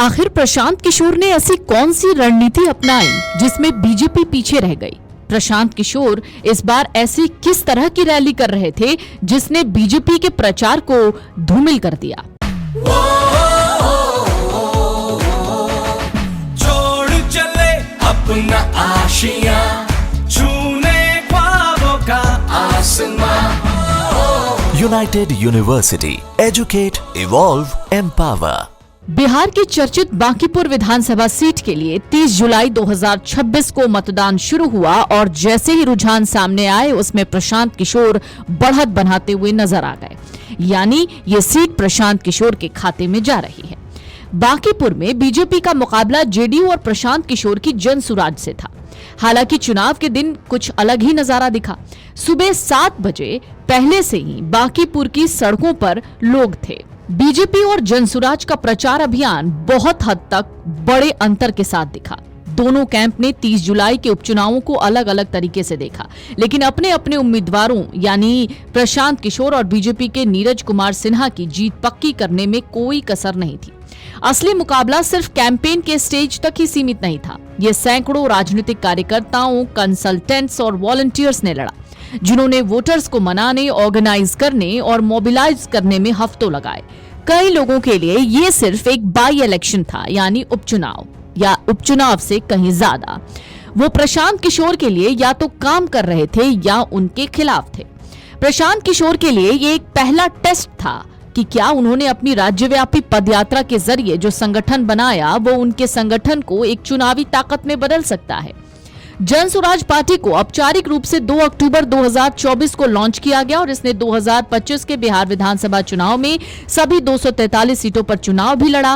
आखिर प्रशांत किशोर ने ऐसी कौन सी रणनीति अपनाई जिसमें बीजेपी पीछे रह गई? प्रशांत किशोर इस बार ऐसी किस तरह की रैली कर रहे थे जिसने बीजेपी के प्रचार को धूमिल कर दिया? छोड़ चले अपना आशियां, छूने ख्वाबों का आसमां। United University, Educate, Evolve, Empower। Bihar की चर्चित बांकीपुर विधानसभा सीट के लिए 30 जुलाई 2026 को मतदान शुरू हुआ और जैसे ही रुझान सामने आए उसमें प्रशांत किशोर बढ़त बनाते हुए नजर आ गए। यानी ये सीट प्रशांत किशोर के खाते में जा रही है। बांकीपुर में बीजेपी का मुकाबला जेडीयू और प्रशांत किशोर की जनसुराज से था। हालांकि चुनाव के दिन कुछ अलग ही नजारा दिखा। सुबह 7 बजे पहले से ही बांकीपुर की सड़कों पर लोग थे। बीजेपी और जनसुराज का प्रचार अभियान बहुत हद तक बड़े अंतर के साथ दिखा। दोनों कैंप ने 30 जुलाई के उपचुनावों को अलग अलग तरीके से देखा, लेकिन अपने अपने उम्मीदवारों यानी प्रशांत किशोर और बीजेपी के नीरज कुमार सिन्हा की जीत पक्की करने में कोई कसर नहीं थी। असली मुकाबला सिर्फ कैंपेन के स्टेज तक ही सीमित नहीं था। ये सैकड़ों राजनीतिक कार्यकर्ताओं, कंसल्टेंट्स और वॉलंटियर्स ने लड़ा, जिन्होंने वोटर्स को मनाने, ऑर्गेनाइज करने और मोबिलाइज करने में हफ्तों लगाए। कई लोगों के लिए ये सिर्फ एक बाई इलेक्शन था, यानी उपचुनाव, या उपचुनाव से कहीं ज्यादा। वो प्रशांत किशोर के लिए या तो काम कर रहे थे या उनके खिलाफ थे। प्रशांत किशोर के लिए ये एक पहला टेस्ट था कि क्या उन्होंने अपनी राज्यव्यापी पदयात्रा के जरिए जो संगठन बनाया वो उनके संगठन को एक चुनावी ताकत में बदल सकता है। जनसुराज पार्टी को औपचारिक रूप से 2 अक्टूबर 2024 को लॉन्च किया गया और इसने 2025 के बिहार विधानसभा चुनाव में सभी 243 सीटों पर चुनाव भी लड़ा।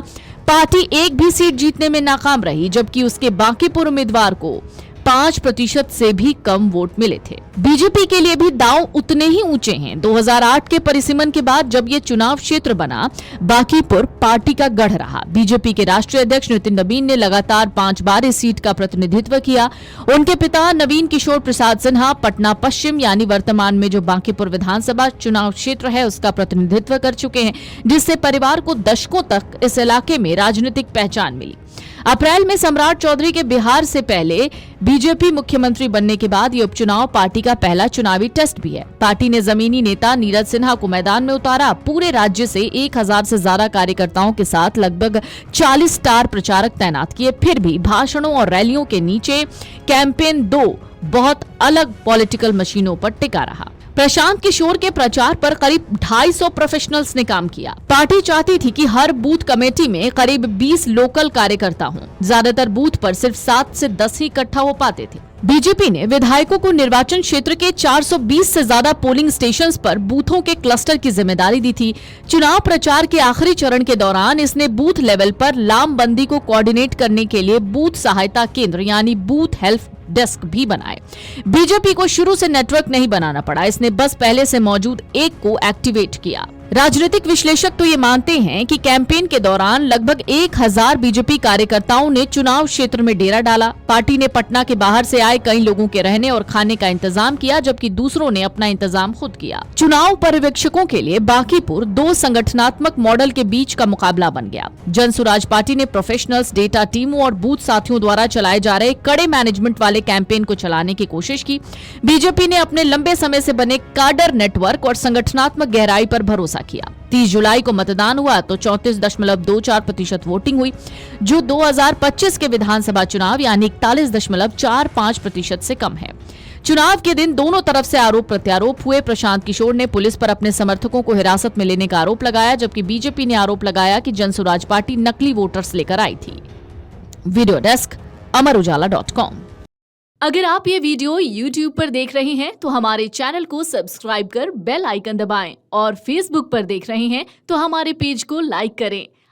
पार्टी एक भी सीट जीतने में नाकाम रही, जबकि उसके बांकीपुर उम्मीदवार को 5% से भी कम वोट मिले थे। बीजेपी के लिए भी दांव उतने ही ऊंचे हैं। 2008 के परिसीमन के बाद जब ये चुनाव क्षेत्र बना, बांकीपुर पार्टी का गढ़ रहा। बीजेपी के राष्ट्रीय अध्यक्ष नितिन नवीन ने लगातार 5 बार इस सीट का प्रतिनिधित्व किया। उनके पिता नवीन किशोर प्रसाद सिन्हा पटना पश्चिम यानी वर्तमान में जो बांकीपुर विधानसभा चुनाव क्षेत्र है उसका प्रतिनिधित्व कर चुके हैं, जिससे परिवार को दशकों तक इस इलाके में राजनीतिक पहचान मिली। अप्रैल में सम्राट चौधरी के बिहार से पहले बीजेपी मुख्यमंत्री बनने के बाद ये उपचुनाव पार्टी का पहला चुनावी टेस्ट भी है। पार्टी ने जमीनी नेता नीरज सिन्हा को मैदान में उतारा। पूरे राज्य से 1000 से ज्यादा कार्यकर्ताओं के साथ लगभग 40 स्टार प्रचारक तैनात किए। फिर भी भाषणों और रैलियों के नीचे कैंपेन 2 बहुत अलग पॉलिटिकल मशीनों पर टिका रहा। प्रशांत किशोर के प्रचार पर करीब 250 प्रोफेशनल्स ने काम किया। पार्टी चाहती थी कि हर बूथ कमेटी में करीब 20 लोकल कार्यकर्ता हों। ज्यादातर बूथ पर सिर्फ 7 से 10 ही इकट्ठा हो पाते थे। बीजेपी ने विधायकों को निर्वाचन क्षेत्र के 420 से ज्यादा पोलिंग स्टेशंस पर बूथों के क्लस्टर की जिम्मेदारी दी थी। चुनाव प्रचार के आखिरी चरण के दौरान इसने बूथ लेवल पर लामबंदी को कोऑर्डिनेट करने के लिए बूथ सहायता केंद्र यानी बूथ हेल्प डेस्क भी बनाए। बीजेपी को शुरू से नेटवर्क नहीं बनाना पड़ा, इसने बस पहले से मौजूद एक को एक्टिवेट किया। राजनीतिक विश्लेषक तो ये मानते हैं कि कैंपेन के दौरान लगभग 1000 बीजेपी कार्यकर्ताओं ने चुनाव क्षेत्र में डेरा डाला। पार्टी ने पटना के बाहर से आए कई लोगों के रहने और खाने का इंतजाम किया, जबकि दूसरों ने अपना इंतजाम खुद किया। चुनाव पर्यवेक्षकों के लिए बांकीपुर 2 संगठनात्मक मॉडल के बीच का मुकाबला बन गया। जनसुराज पार्टी ने प्रोफेशनल्स, डेटा टीमों और बूथ साथियों द्वारा चलाए जा रहे कड़े मैनेजमेंट वाले कैंपेन को चलाने की कोशिश की। बीजेपी ने अपने लंबे समय से बने काडर नेटवर्क और संगठनात्मक गहराई पर भरोसा किया। 30 जुलाई को मतदान हुआ तो 34.24% वोटिंग हुई, जो 2025 के विधानसभा चुनाव यानी 41.45% से कम है। चुनाव के दिन दोनों तरफ से आरोप प्रत्यारोप हुए। प्रशांत किशोर ने पुलिस पर अपने समर्थकों को हिरासत में लेने का आरोप लगाया, जबकि बीजेपी ने आरोप लगाया कि जनसुराज पार्टी नकली वोटर्स लेकर आई थी। वीडियो डेस्क अमरउजाला.com। अगर आप ये वीडियो YouTube पर देख रहे हैं तो हमारे चैनल को सब्सक्राइब कर बेल आइकन दबाएं और Facebook पर देख रहे हैं तो हमारे पेज को लाइक करें।